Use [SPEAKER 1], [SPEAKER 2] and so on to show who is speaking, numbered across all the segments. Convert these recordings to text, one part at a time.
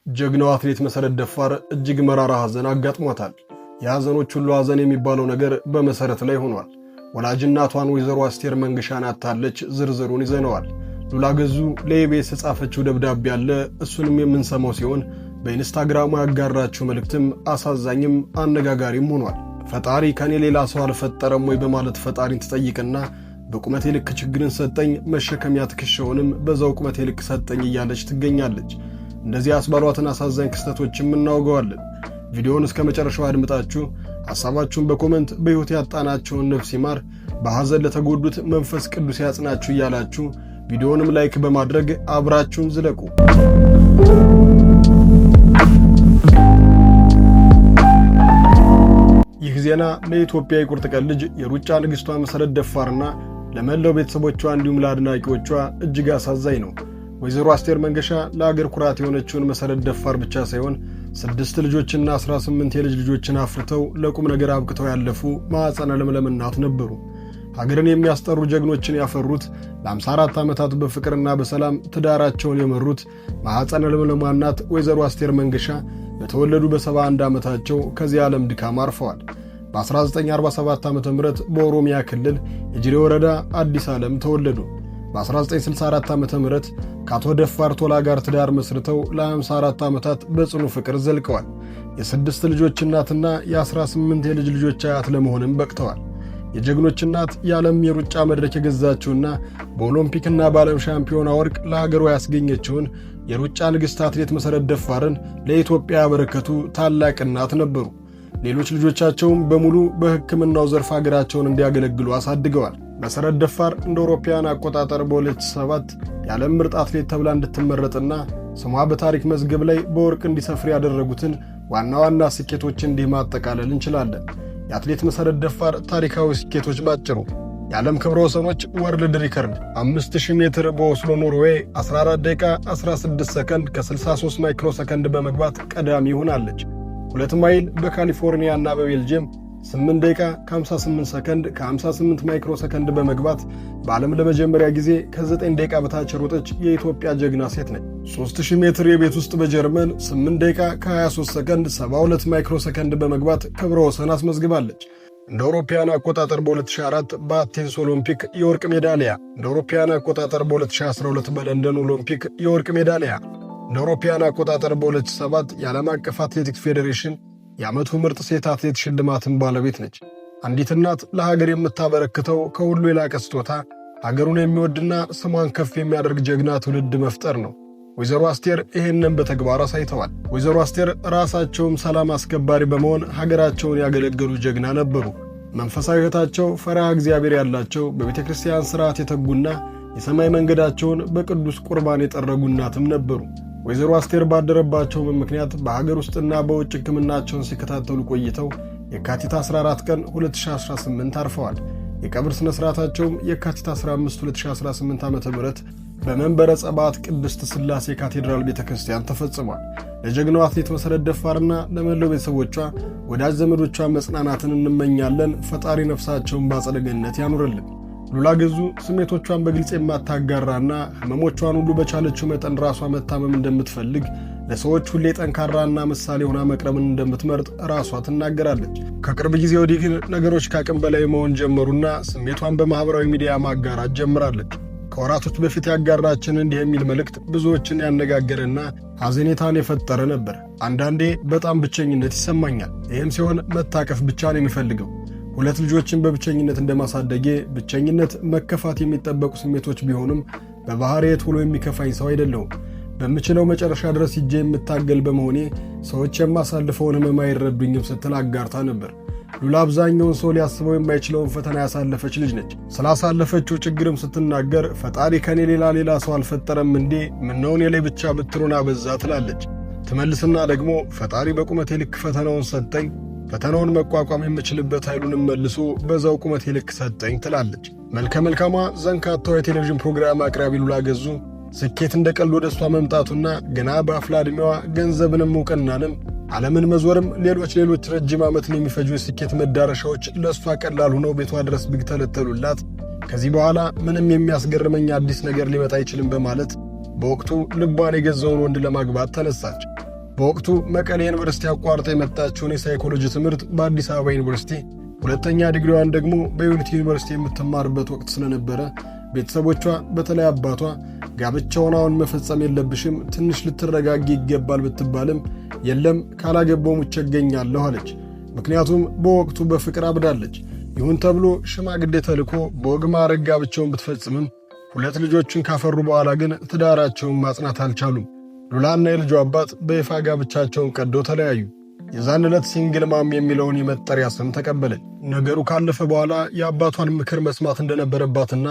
[SPEAKER 1] ጀግናው አትሌት መሰረት ደፋር እጅግ መራራ ሐዘን አጋጥሟታል። የሐዘኖች ሁሉ ሐዘን የሚባለው ነገር በመሰረት ላይ ሆኗል። ወላጅ እናቷን ወይዘሮ አስቴር መንገሻን አጥታለች። ዝርዝሩን ይዘነዋል። ሉላ ገዙ ለኢቢኤስ የጻፈችው ደብዳቤ አለ። እሱንም የምንሰማው ሲሆን በኢንስታግራሙ ያጋራችው መልእክትም አሳዛኝም አነጋጋሪም ሆኗል። ፈጣሪ ከኔ ሌላ ሰው አልፈጠረም ወይ በማለት ፈጣሪን ትጠይቅና በቁመቴ ልክ ችግርን ሰጠኝ፣ መሸከሚያ ትከሻውንም በዛው ቁመቴ ልክ ሰጠኝ እያለች ትገኛለች። እንደዚህ ያስባሏትን አሳዛኝ ክስተቶችም እናወጋዋለን። ቪዲዮውን እስከ መጨረሻው አድምጣችሁ ሐሳባችሁን በኮሜንት በሕይወት ያጣናቸውን ነፍስ ይማር፣ በሐዘን ለተጎዱት መንፈስ ቅዱስ ያጽናችሁ እያላችሁ ቪዲዮውንም ላይክ በማድረግ አብራችሁን ዝለቁ። ይህ ዜና ለኢትዮጵያ የቁርጥ ቀን ልጅ የሩጫ ንግሥቷ መሰረት ደፋርና ለመላው ቤተሰቦቿ እንዲሁም ለአድናቂዎቿ እጅግ አሳዛኝ ነው። ወይዘሮ አስቴር መንገሻ ለአገር ኩራት የሆነችውን መሰረት ደፋር ብቻ ሳይሆን 6 ልጆችና 18 የልጅ ልጆችን አፍርተው ለቁም ነገር አብቅተው ያለፉ ማዕፀነ ለምለም እናት ነበሩ። ሀገርን የሚያስጠሩ ጀግኖችን ያፈሩት፣ ለ54 ዓመታት በፍቅርና በሰላም ትዳራቸውን የመሩት ማዕፀነ ለምለም እናት ወይዘሮ አስቴር መንገሻ በተወለዱ በ71 ዓመታቸው ከዚህ ዓለም ድካም አርፈዋል። በ1947 ዓ.ም በኦሮሚያ ክልል የጅሬ ወረዳ አዲስ ዓለም ተወለዱ። በ1964 ዓ.ም ከአቶ ደፋር ቶላ ጋር ትዳር መስርተው ለ54 ዓመታት በጽኑ ፍቅር ዘልቀዋል። የ6 ልጆች እናትና የ18 የልጅ ልጆች አያት ለመሆንም በቅተዋል። የጀግኖች እናት የዓለም የሩጫ መድረክ የገዛችውና በኦሎምፒክና በዓለም ሻምፒዮና ወርቅ ለሀገሯ ያስገኘችውን የሩጫ ንግሥት አትሌት መሰረት ደፋርን ለኢትዮጵያ ያበረከቱ ታላቅ እናት ነበሩ። ሌሎች ልጆቻቸውም በሙሉ በሕክምናው ዘርፍ ሀገራቸውን እንዲያገለግሉ አሳድገዋል። መሰረት ደፋር እንደ አውሮፓውያን አቆጣጠር በ2007 የዓለም ምርጥ አትሌት ተብላ እንድትመረጥና ስሟ በታሪክ መዝገብ ላይ በወርቅ እንዲሰፍር ያደረጉትን ዋና ዋና ስኬቶች እንዲህ ማጠቃለል እንችላለን። የአትሌት መሰረት ደፋር ታሪካዊ ስኬቶች ባጭሩ: የዓለም ክብረ ወሰኖች ወርልድ ሪከርድ 5000 ሜትር በኦስሎ ኖርዌይ 14 ደቂቃ 16 ሰከንድ ከ63 ማይክሮ ሰከንድ በመግባት ቀዳሚ ሆናለች። 2 ማይል በካሊፎርኒያ እና በቤልጅየም 8 ደቂቃ ከ58 ሰከንድ ከ58 ማይክሮ ሰከንድ በመግባት በዓለም ለመጀመሪያ ጊዜ ከ9 ደቂቃ በታች ሮጠች የኢትዮጵያ ጀግና ሴት ነች። 3000 ሜትር የቤት ውስጥ በጀርመን 8 ደቂቃ ከ23 ሰከንድ 72 ማይክሮ ሰከንድ በመግባት ክብረ ወሰን አስመዝግባለች። እንደ አውሮፓውያን አቆጣጠር በ2004 በአቴንስ ኦሎምፒክ የወርቅ ሜዳሊያ፣ እንደ አውሮፓውያን አቆጣጠር በ2012 በለንደን ኦሎምፒክ የወርቅ ሜዳሊያ፣ እንደ አውሮፓውያን አቆጣጠር በ2007 የዓለም አቀፍ አትሌቲክስ ፌዴሬሽን የዓመቱ ምርጥ ሴት አትሌት ሽልማትን ባለቤት ነች። አንዲት እናት ለሀገር የምታበረክተው ከሁሉ የላቀ ስጦታ ሀገሩን የሚወድና ስሟን ከፍ የሚያደርግ ጀግና ትውልድ መፍጠር ነው። ወይዘሮ አስቴር ይህንን በተግባር አሳይተዋል። ወይዘሮ አስቴር ራሳቸውም ሰላም አስከባሪ በመሆን ሀገራቸውን ያገለገሉ ጀግና ነበሩ። መንፈሳዊ ሕይወታቸው ፈሪሃ እግዚአብሔር ያላቸው፣ በቤተ ክርስቲያን ሥርዓት የተጉና የሰማይ መንገዳቸውን በቅዱስ ቁርባን የጠረጉ እናትም ነበሩ። ወይዘሮ አስቴር ባደረባቸው ምክንያት በሀገር ውስጥና በውጭ ሕክምናቸውን ሲከታተሉ ቆይተው የካቲት 14 ቀን 2018 አርፈዋል። የቀብር ሥነ ሥርዓታቸውም የካቲት 15 2018 ዓ.ም በመንበረ ጸባዖት ቅድስት ሥላሴ ካቴድራል ቤተ ክርስቲያን ተፈጽሟል። ለጀግናው አትሌት መሰረት ደፋርና ለመላው ቤተሰቦቿ፣ ወዳጅ ዘመዶቿ መጽናናትን እንመኛለን። ፈጣሪ ነፍሳቸውን በአጸደ ገነት ያኑርልን። ሉላ ገዙ ስሜቶቿን በግልጽ የማታጋራና ሕመሞቿን ሁሉ በቻለችው መጠን ራሷ መታመም እንደምትፈልግ፣ ለሰዎች ሁሌ ጠንካራና ምሳሌ ሆና መቅረምን እንደምትመርጥ ራሷ ትናገራለች። ከቅርብ ጊዜ ወዲህ ግን ነገሮች ከአቅም በላይ መሆን ጀመሩና ስሜቷን በማኅበራዊ ሚዲያ ማጋራት ጀምራለች። ከወራቶች በፊት ያጋራችን እንዲህ የሚል መልእክት ብዙዎችን ያነጋገረና ሐዘኔታን የፈጠረ ነበር። አንዳንዴ በጣም ብቸኝነት ይሰማኛል። ይህም ሲሆን መታቀፍ ብቻ ነው የሚፈልገው። 2 ልጆችን በብቸኝነት እንደማሳደጌ ብቸኝነት፣ መከፋት የሚጠበቁ ስሜቶች ቢሆኑም በባህሪዬ ቶሎ የሚከፋኝ ሰው አይደለሁም። በምችለው መጨረሻ ድረስ ሂጄ የምታገል በመሆኔ ሰዎች የማሳልፈውን ሕመም አይረዱኝም ስትል አጋርታ ነበር። ሉላ አብዛኛውን ሰው ሊያስበው የማይችለውን ፈተና ያሳለፈች ልጅ ነች። ስላሳለፈችው ችግርም ስትናገር ፈጣሪ ከኔ ሌላ ሰው አልፈጠረም እንዴ? ምነው እኔ ላይ ብቻ ብትሩን አበዛ ትላለች። ትመልስና ደግሞ ፈጣሪ በቁመቴ ልክ ፈተናውን ሰጠኝ፣ ፈተናውን መቋቋም የምችልበት ኃይሉንም መልሶ በዛው ቁመቴ ልክ ሰጠኝ ትላለች። መልከ መልካሟ ዘንካታው የቴሌቪዥን ፕሮግራም አቅራቢ ሉላ ገዙ ስኬት እንደ ቀልድ ወደ እሷ መምጣቱና ገና በአፍላ ዕድሜዋ ገንዘብንም ዕውቅናንም ዓለምን መዞርም ሌሎች ረጅም ዓመትን የሚፈጁ የስኬት መዳረሻዎች ለእሷ ቀላል ሆነው ቤቷ ድረስ ቢተለተሉላት ከዚህ በኋላ ምንም የሚያስገርመኝ አዲስ ነገር ሊመጣ አይችልም በማለት በወቅቱ ልቧን የገዛውን ወንድ ለማግባት ተነሳች። በወቅቱ መቀሌ ዩኒቨርሲቲ አቋርጣ የመጣችውን የሳይኮሎጂ ትምህርት በአዲስ አበባ ዩኒቨርሲቲ፣ ሁለተኛ ዲግሪዋን ደግሞ በዩኒቲ ዩኒቨርሲቲ የምትማርበት ወቅት ስለነበረ ቤተሰቦቿ በተለይ አባቷ ጋብቻውን አሁን መፈጸም የለብሽም ትንሽ ልትረጋጊ ይገባል ብትባልም የለም ካላገባው ሙቼ እገኛለሁ አለች። ምክንያቱም በወቅቱ በፍቅር አብዳለች። ይሁን ተብሎ ሽማግሌ ተልኮ በወግ ማዕረግ ጋብቻውን ብትፈጽምም 2 ልጆችን ካፈሩ በኋላ ግን ትዳራቸውን ማጽናት አልቻሉም። ሉላና የልጇ አባት በይፋ ጋብቻቸውን ቀደው ተለያዩ። የዛን ዕለት ሲንግል ማም የሚለውን የመጠሪያ ስም ተቀበለች። ነገሩ ካለፈ በኋላ የአባቷን ምክር መስማት እንደነበረባትና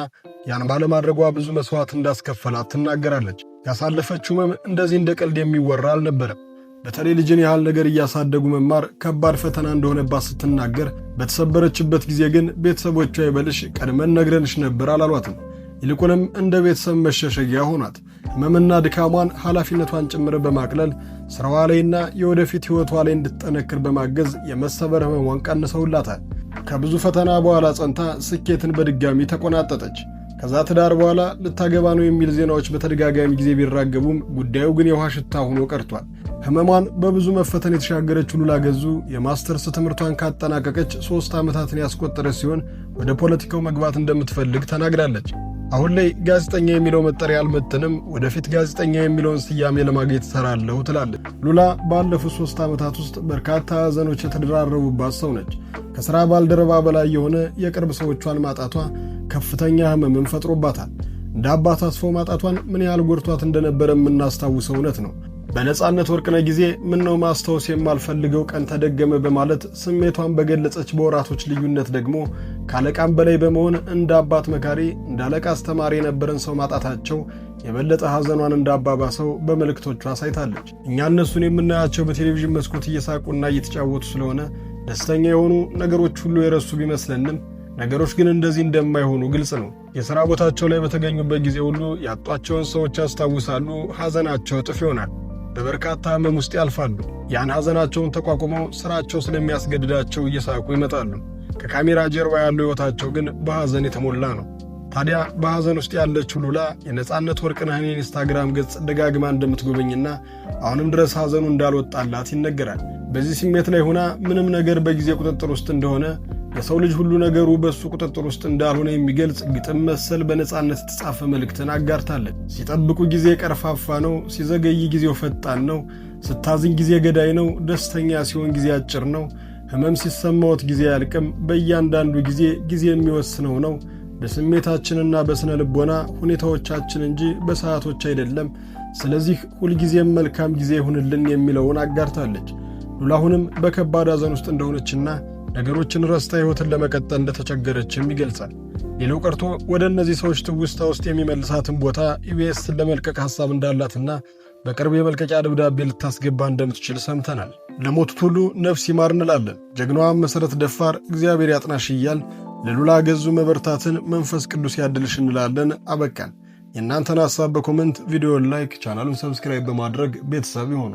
[SPEAKER 1] ያን ባለማድረጓ ብዙ መስዋዕት እንዳስከፈላት ትናገራለች። ያሳለፈችው ሕመም እንደዚህ እንደ ቀልድ የሚወራ አልነበረም። በተለይ ልጅን ያህል ነገር እያሳደጉ መማር ከባድ ፈተና እንደሆነባት ስትናገር፣ በተሰበረችበት ጊዜ ግን ቤተሰቦቿ ይበልሽ ቀድመን ነግረንሽ ነበር አላሏትም። ይልቁንም እንደ ቤተሰብ መሸሸጊያ ሆኗት ሕመምና ድካሟን ኃላፊነቷን ጭምር በማቅለል ሥራዋ ላይና የወደፊት ሕይወቷ ላይ እንድትጠነክር በማገዝ የመሰበር ሕመሟን ቀንሰውላታል። ከብዙ ፈተና በኋላ ጸንታ ስኬትን በድጋሚ ተቆናጠጠች። ከዛ ትዳር በኋላ ልታገባ ነው የሚል ዜናዎች በተደጋጋሚ ጊዜ ቢራገቡም ጉዳዩ ግን የውሃ ሽታ ሆኖ ቀርቷል። ሕመሟን በብዙ መፈተን የተሻገረችው ሉላ ገዙ የማስተርስ ትምህርቷን ካጠናቀቀች 3 ዓመታትን ያስቆጠረች ሲሆን ወደ ፖለቲካው መግባት እንደምትፈልግ ተናግራለች። አሁን ላይ ጋዜጠኛ የሚለው መጠሪያ አልመጥንም፣ ወደፊት ጋዜጠኛ የሚለውን ስያሜ ለማግኘት እሰራለሁ ትላለች። ሉላ ባለፉት 3 ዓመታት ውስጥ በርካታ ሐዘኖች የተደራረቡባት ሰው ነች። ከሥራ ባልደረባ በላይ የሆነ የቅርብ ሰዎቿን ማጣቷ ከፍተኛ ሕመምን ፈጥሮባታል። እንደ አባት አስፎ ማጣቷን ምን ያህል ጎድቷት እንደነበረ የምናስታውሰው እውነት ነው። በነጻነት ወርቅነህ ጊዜ ምነው ማስታወስ የማልፈልገው ቀን ተደገመ በማለት ስሜቷን በገለጸች በወራቶች ልዩነት ደግሞ ካለቃም በላይ በመሆን እንደ አባት መካሪ፣ እንደ አለቃ አስተማሪ የነበረን ሰው ማጣታቸው የበለጠ ሐዘኗን እንዳባባሰው በመልእክቶቿ አሳይታለች። እኛ እነሱን የምናያቸው በቴሌቪዥን መስኮት እየሳቁና እየተጫወቱ ስለሆነ ደስተኛ የሆኑ ነገሮች ሁሉ የረሱ ቢመስለንም ነገሮች ግን እንደዚህ እንደማይሆኑ ግልጽ ነው። የሥራ ቦታቸው ላይ በተገኙበት ጊዜ ሁሉ ያጧቸውን ሰዎች ያስታውሳሉ። ሐዘናቸው እጥፍ ይሆናል። በበርካታ ሕመም ውስጥ ያልፋሉ። ያን ሐዘናቸውን ተቋቁመው ሥራቸው ስለሚያስገድዳቸው እየሳቁ ይመጣሉ። ከካሜራ ጀርባ ያለው ሕይወታቸው ግን በሐዘን የተሞላ ነው። ታዲያ በሐዘን ውስጥ ያለችው ሉላ የነጻነት ወርቅነህን የኢንስታግራም ገጽ ደጋግማ እንደምትጎበኝና አሁንም ድረስ ሐዘኑ እንዳልወጣላት ይነገራል። በዚህ ስሜት ላይ ሆና ምንም ነገር በጊዜ ቁጥጥር ውስጥ እንደሆነ፣ የሰው ልጅ ሁሉ ነገሩ በሱ ቁጥጥር ውስጥ እንዳልሆነ የሚገልጽ ግጥም መሰል በነጻነት የተጻፈ መልእክትን አጋርታለች። ሲጠብቁ ጊዜ ቀርፋፋ ነው፣ ሲዘገይ ጊዜው ፈጣን ነው፣ ስታዝን ጊዜ ገዳይ ነው፣ ደስተኛ ሲሆን ጊዜ አጭር ነው፣ ሕመም ሲሰማዎት ጊዜ አያልቅም፣ በእያንዳንዱ ጊዜ የሚወስነው ነው፣ በስሜታችንና በስነ ልቦና ሁኔታዎቻችን እንጂ በሰዓቶች አይደለም፣ ስለዚህ ሁልጊዜም መልካም ጊዜ ይሁንልን የሚለውን አጋርታለች። ሉላ አሁንም በከባድ ሐዘን ውስጥ እንደሆነችና ነገሮችን ረስታ ሕይወትን ለመቀጠል እንደተቸገረችም ይገልጻል። ሌላው ቀርቶ ወደ እነዚህ ሰዎች ትውስታ ውስጥ የሚመልሳትን ቦታ ኢቢኤስን ለመልቀቅ ሐሳብ እንዳላትና በቅርብ የመልቀቂያ ደብዳቤ ልታስገባ እንደምትችል ሰምተናል። ለሞቱት ሁሉ ነፍስ ይማር እንላለን። ጀግናዋን መሠረት ደፋር እግዚአብሔር ያጥናሽ እያል ለሉላ ገዙ መበርታትን መንፈስ ቅዱስ ያድልሽ እንላለን። አበቃን። የእናንተን ሐሳብ በኮመንት ቪዲዮን ላይክ፣ ቻናሉን ሰብስክራይብ በማድረግ ቤተሰብ ይሆኑ።